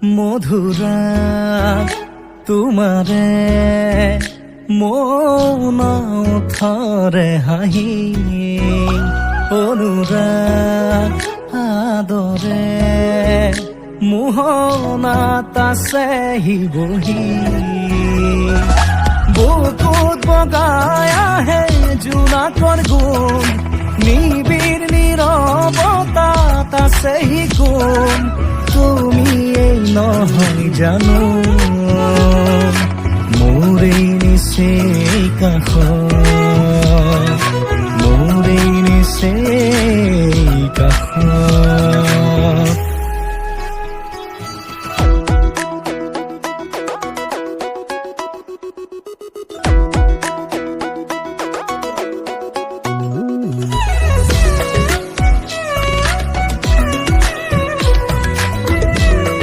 মধুরাগ তোমারে মন থরে হাঁহি অনুরাগ আদরে মোহনাত আছে বহি বুকুত বগাই আহে জোনাকৰ গুণ নিবিড় নীৰৱতাত আছে গুণ তুমি এই নহয় জানো মোৰ এই নিচেই কাষত